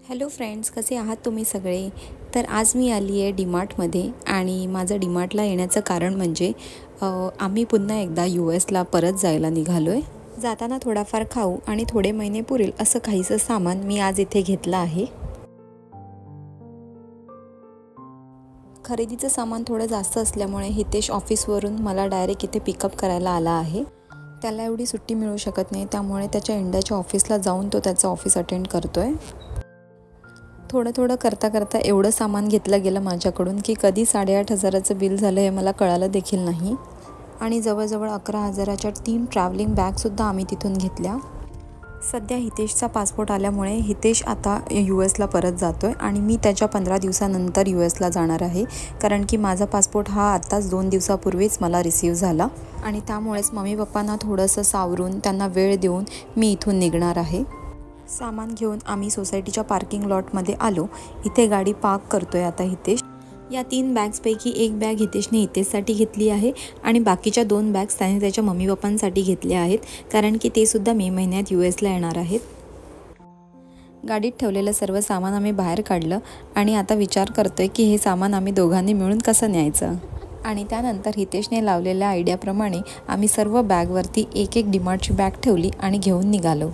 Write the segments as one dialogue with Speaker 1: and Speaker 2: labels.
Speaker 1: Hello friends, कसे आहात तुम्ही सगळे? तर आज मी आली आहे डीमार्टमध्ये आणि माझं डीमार्टला येण्याचं कारण म्हणजे आम्ही पुन्हा एकदा US ला परत जायला निघालो आहे. जाताना थोडाफार खाऊ आणि थोडे महिने पुरेल असं काहीसं सामान मी आज इथे घेतलं आहे. खरेदीचं सामान थोडं जास्त असल्यामुळे हितेश ऑफिसवरून मला डायरेक्ट इथे पिकअप करायला आला आहे. त्याला एवढी सुट्टी मिळू शकत नाही, त्यामुळे त्याच्या इंडियाच्या ऑफिसला जाऊन तो त्याचं ऑफिस अटेंड करतो आहे. थोडं करता करता एवढं सामान घेतलं गेलं माझ्याकडून की कधी 8,500चं बिल झालं हे मला कळालं देखील नाही. आणि जवळजवळ 11,000च्या 3 ट्रॅव्हलिंग बॅगसुद्धा आम्ही तिथून घेतल्या. सध्या हितेशचा पासपोर्ट आल्यामुळे हितेश आता US ला परत जातो आहे आणि मी त्याच्या 15 दिवसानंतर US ला जाणार आहे, कारण की माझा पासपोर्ट हा आत्ताच 2 दिवसापूर्वीच मला रिसीव्ह झाला आणि त्यामुळेच मम्मी पप्पांना थोडंसं सावरून त्यांना वेळ देऊन मी इथून निघणार आहे. सामान घेऊन आम्ही सोसायटीच्या पार्किंग लॉटमध्ये आलो. इथे गाडी पार्क करतोय आता हितेश. या 3 बॅग्सपैकी एक बॅग हितेशने हितेशसाठी घेतली आहे आणि बाकीच्या 2 बॅग्स त्याने त्याच्या मम्मी पप्पांसाठी घेतल्या आहेत, कारण की ते सुद्धा मे महिन्यात US ला येणार आहेत. गाडीत ठेवलेलं सर्व सामान आम्ही बाहेर काढलं आणि आता विचार करतोय की हे सामान आम्ही दोघांनी मिळून कसं न्यायचं. आणि त्यानंतर हितेशने लावलेल्या आयडियाप्रमाणे आम्ही सर्व बॅगवरती एक डीमार्टची बॅग ठेवली आणि घेऊन निघालो.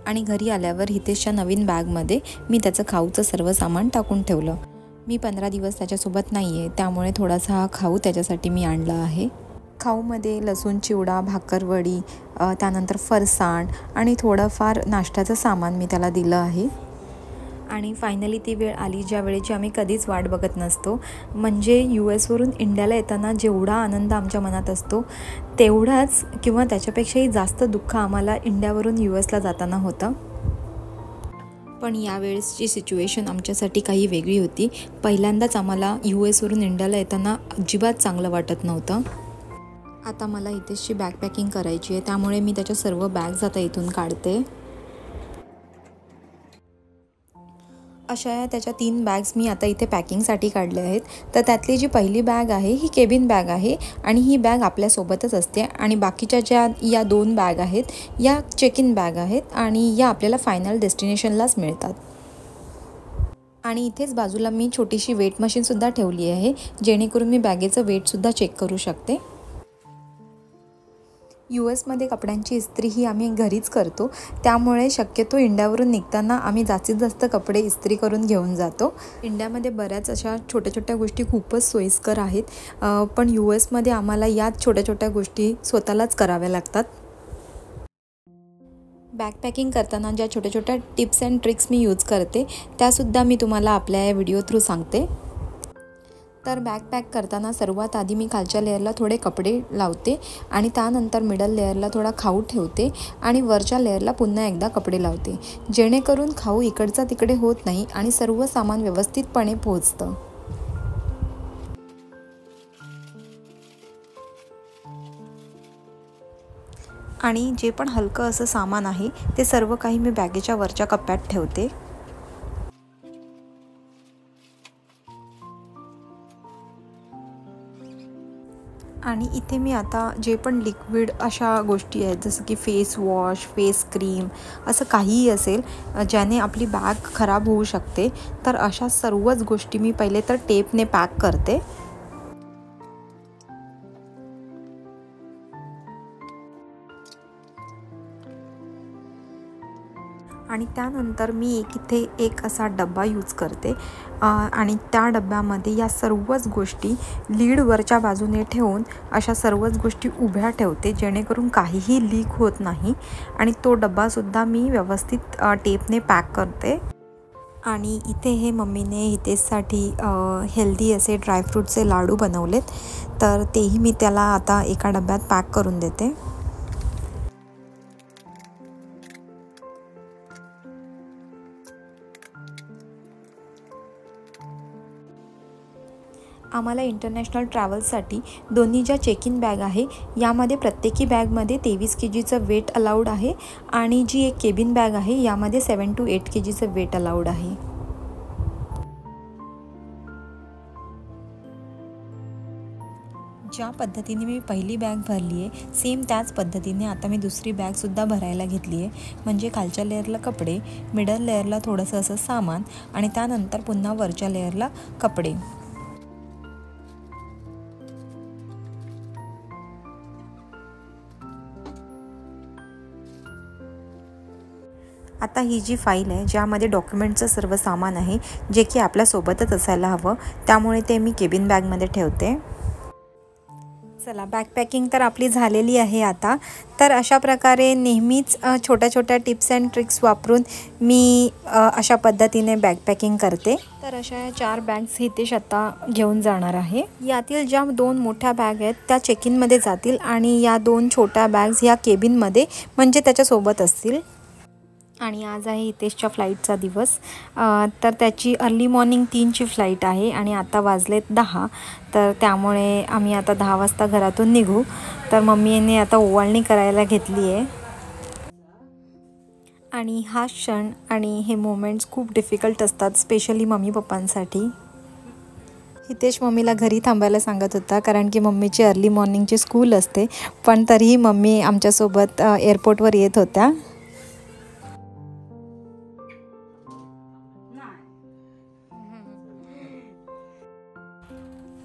Speaker 1: आणि घरी आल्यावर हितेशच्या नवीन बॅगमध्ये मी त्याचं खाऊचं सर्व सामान टाकून ठेवलं. मी 15 दिवस त्याच्यासोबत नाही आहे, त्यामुळे थोडासा हा खाऊ त्याच्यासाठी मी आणला आहे. खाऊमध्ये लसूण चिवडा, भाकरवडी, त्यानंतर फरसाण आणि थोडंफार नाश्त्याचं सामान मी त्याला दिलं आहे. आणि फायनली ती वेळ आली ज्या वेळेची आम्ही कधीच वाट बघत नसतो. म्हणजे US वरून इंडियाला येताना जेवढा आनंद आमच्या मनात असतो तेवढाच किंवा त्याच्यापेक्षाही जास्त दुःख आम्हाला इंडियावरून US ला जाताना होतं. पण यावेळेसची सिच्युएशन आमच्यासाठी काही वेगळी होती. पहिल्यांदाच आम्हाला US वरून इंडियाला येताना अजिबात चांगलं वाटत नव्हतं. आता मला हितेशची बॅग पॅकिंग करायची आहे, त्यामुळे मी त्याच्या सर्व बॅग्स आता इथून काढते. अशा त्याच्या 3 बॅग्स मी आता इथे पॅकिंगसाठी काढल्या आहेत. तर त्यातली जी पहिली बॅग आहे ही केबिन बॅग आहे आणि ही बॅग आपल्यासोबतच असते आणि बाकीच्या ज्या या 2 बॅग आहेत या चेक इन बॅग आहेत आणि या आपल्याला फायनल डेस्टिनेशनलाच मिळतात. आणि इथेच बाजूला मी छोटीशी वेट मशीनसुद्धा ठेवली आहे, जेणेकरून मी बॅगेचं वेटसुद्धा चेक करू शकते. US मध्ये कपड्यांची इस्त्री ही आम्ही घरीच करतो, त्यामुळे शक्यतो इंडियावरून निघताना आम्ही जास्तीत जास्त कपडे इस्त्री करून घेऊन जातो. इंडियामध्ये बऱ्याच अशा छोट्या गोष्टी खूपच सोयीस्कर आहेत, पण US मध्ये आम्हाला याच छोट्या गोष्टी स्वतःलाच कराव्या लागतात. बॅग पॅकिंग करताना ज्या छोट्या tips and tricks me use करते त्यासुद्धा मी तुम्हाला आपल्या या व्हिडिओ थ्रू सांगते. तर बॅग पॅक करताना सर्वात आधी मी खालच्या लेअरला थोडे कपडे लावते आणि त्यानंतर मिडल लेअरला थोडा खाऊ ठेवते आणि वरच्या लेअरला पुन्हा एकदा कपडे लावते, जेणेकरून खाऊ इकडचा तिकडे होत नाही आणि सर्व सामान व्यवस्थितपणे पोहोचतं. आणि जे पण हलकं असं सामान आहे ते सर्व काही मी बॅगेच्या वरच्या कप्प्यात ठेवते. आणि इथे मी आता जे पण लिक्विड अशा गोष्टी आहेत, जसं की फेस वॉश, फेस क्रीम, असं काहीही असेल ज्याने आपली बॅग खराब होऊ शकते, तर अशा सर्वच गोष्टी मी पहिले तर टेपने पॅक करते. आणि त्यानंतर मी इथे एक असा डब्बा यूज करते आणि त्या डब्यामध्ये या सर्वच गोष्टी लीडवरच्या बाजूने ठेवून अशा सर्वच गोष्टी उभ्या ठेवते, जेणेकरून काहीही लीक होत नाही. आणि तो डब्बासुद्धा मी व्यवस्थित टेपने पॅक करते. आणि इथे हे मम्मीने हितेशसाठी हेल्दी असे ड्रायफ्रूटचे लाडू बनवलेत, तर तेही मी त्याला आता एका डब्यात पॅक करून देते. आम्हाला इंटरनॅशनल ट्रॅव्हल्ससाठी दोन्ही ज्या चेक इन बॅग आहे यामध्ये प्रत्येकी बॅगमध्ये 23 kgचं वेट अलाउड आहे आणि जी एक केबिन बॅग आहे यामध्ये 7 to 8 kgचं वेट अलाउड आहे. ज्या पद्धतीने मी पहिली बॅग भरली आहे सेम त्याच पद्धतीने आता मी दुसरी बॅगसुद्धा भरायला घेतली आहे. म्हणजे खालच्या लेअरला कपडे, मिडल लेअरला थोडंसं असं सामान आणि त्यानंतर पुन्हा वरच्या लेअरला कपडे. आता ही जी फाईल आहे ज्यामध्ये डॉक्युमेंटचं सर्व सामान आहे जे की आपल्यासोबतच असायला हवं, त्यामुळे ते मी केबिन बॅगमध्ये ठेवते. चला, बॅकपॅकिंग तर आपली झालेली आहे आता. तर अशा प्रकारे नेहमीच छोट्या छोट्या टिप्स अँड ट्रिक्स वापरून मी अशा पद्धतीने बॅकपॅकिंग करते. तर अशा 4 बॅग्स हितेश आता घेऊन जाणार आहे. यातील ज्या 2 मोठ्या बॅग आहेत त्या चेक इनमध्ये जातील आणि या 2 छोट्या बॅग्स ह्या केबिनमध्ये म्हणजे त्याच्यासोबत असतील. आणि आज आहे हितेशच्या फ्लाईटचा दिवस. तर त्याची अर्ली मॉर्निंग 3ची फ्लाईट आहे आणि आता वाजलेत 10. तर त्यामुळे आम्ही आता 10 वाजता घरातून निघू. तर मम्मीने आता ओवाळणी करायला घेतली आहे. आणि हा क्षण आणि हे मोमेंट्स खूप डिफिकल्ट असतात, स्पेशली मम्मी पप्पांसाठी. हितेश मम्मीला घरी थांबायला सांगत होता कारण की मम्मीची अर्ली मॉर्निंगची स्कूल असते, पण तरीही मम्मी आमच्यासोबत एअरपोर्टवर येत होत्या.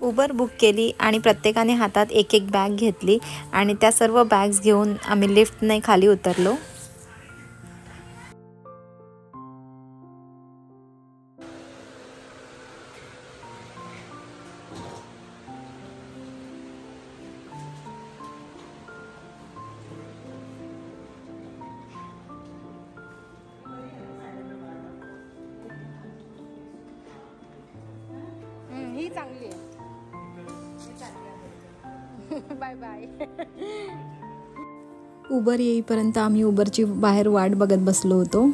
Speaker 1: उबर बुक केली आणि प्रत्येकाने हातात एक एक बॅग घेतली आणि त्या सर्व बॅग्स घेऊन आम्ही लिफ्टने खाली उतरलो.
Speaker 2: ही चांगली आहे. Bye bye.
Speaker 1: उबर येईपर्यंत आम्ही उबरची बाहेर वाट बघत बसलो होतो.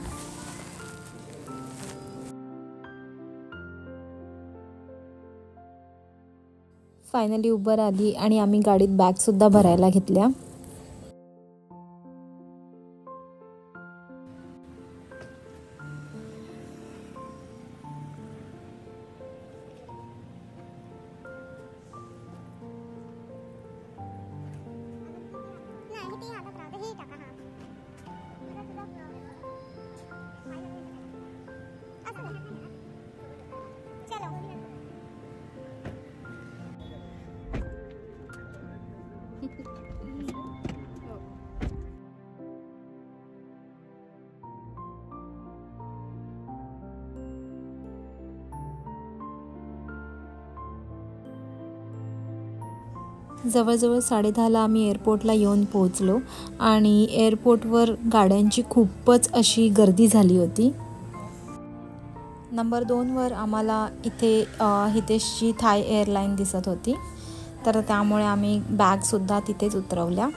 Speaker 1: फायनली उबर आली आणि आम्ही गाडीत बॅगसुद्धा भरायला घेतल्या. जवळजवळ 10:30ला आम्ही एअरपोर्टला येऊन पोहोचलो आणि एअरपोर्टवर गाड्यांची खूपच अशी गर्दी झाली होती. नंबर 2वर आम्हाला इथे हितेशची थाय एअरलाईन दिसत होती, तर त्यामुळे आम्ही बॅगसुद्धा तिथेच उतरवल्या.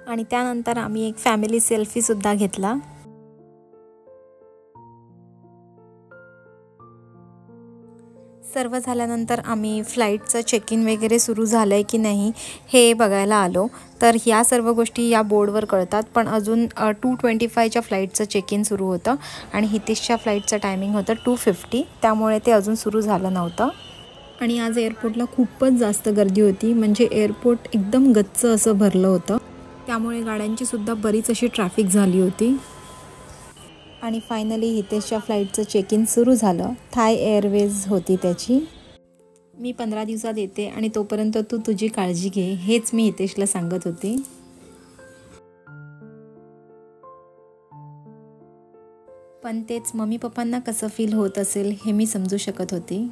Speaker 1: आणि त्यानंतर आम्ही एक फॅमिली सेल्फीसुद्धा घेतला. सर्व झाल्यानंतर आम्ही फ्लाईटचं चेक इन वगैरे सुरू झालं आहे की नाही हे बघायला आलो. तर ह्या सर्व गोष्टी या बोर्डवर कळतात, पण अजून 2:25च्या फ्लाईटचं चेक इन सुरू होतं आणि हितेशच्या फ्लाईटचं टायमिंग होतं 2:50, त्यामुळे ते अजून सुरू झालं नव्हतं. आणि आज एअरपोर्टला खूपच जास्त गर्दी होती, म्हणजे एअरपोर्ट एकदम गच्च असं भरलं होतं, त्यामुळे गाड्यांचीसुद्धा बरीच अशी ट्रॅफिक झाली होती. आणि फायनली हितेशच्या फ्लाईटचं चेक इन सुरू झालं. थाय एअरवेज होती त्याची. मी 15 दिवसात येते आणि तोपर्यंत तू तुझी काळजी घे, हेच मी हितेशला सांगत होती. पण तेच मम्मी पप्पांना कसं फील होत असेल हे मी समजू शकत होती.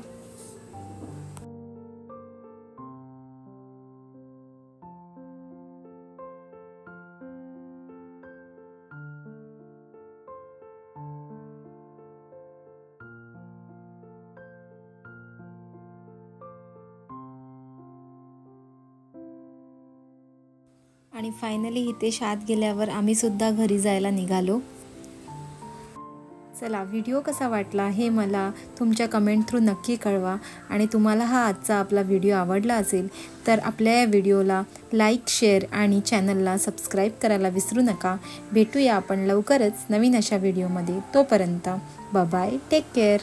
Speaker 1: आणि फायनली हितेश आत गेल्यावर आम्ही सुद्धा घरी जायला निघालो. चला, व्हिडिओ कसा वाटला हे मला तुमच्या कमेंट थ्रू नक्की कळवा. आणि तुम्हाला हा आजचा आपला व्हिडिओ आवडला असेल तर आपल्या या व्हिडिओला लाईक, शेअर आणि चॅनलला सबस्क्राईब करायला विसरू नका. भेटूया आपण लवकरच नवीन अशा व्हिडिओमध्ये. तोपर्यंत बाय, टेक केअर.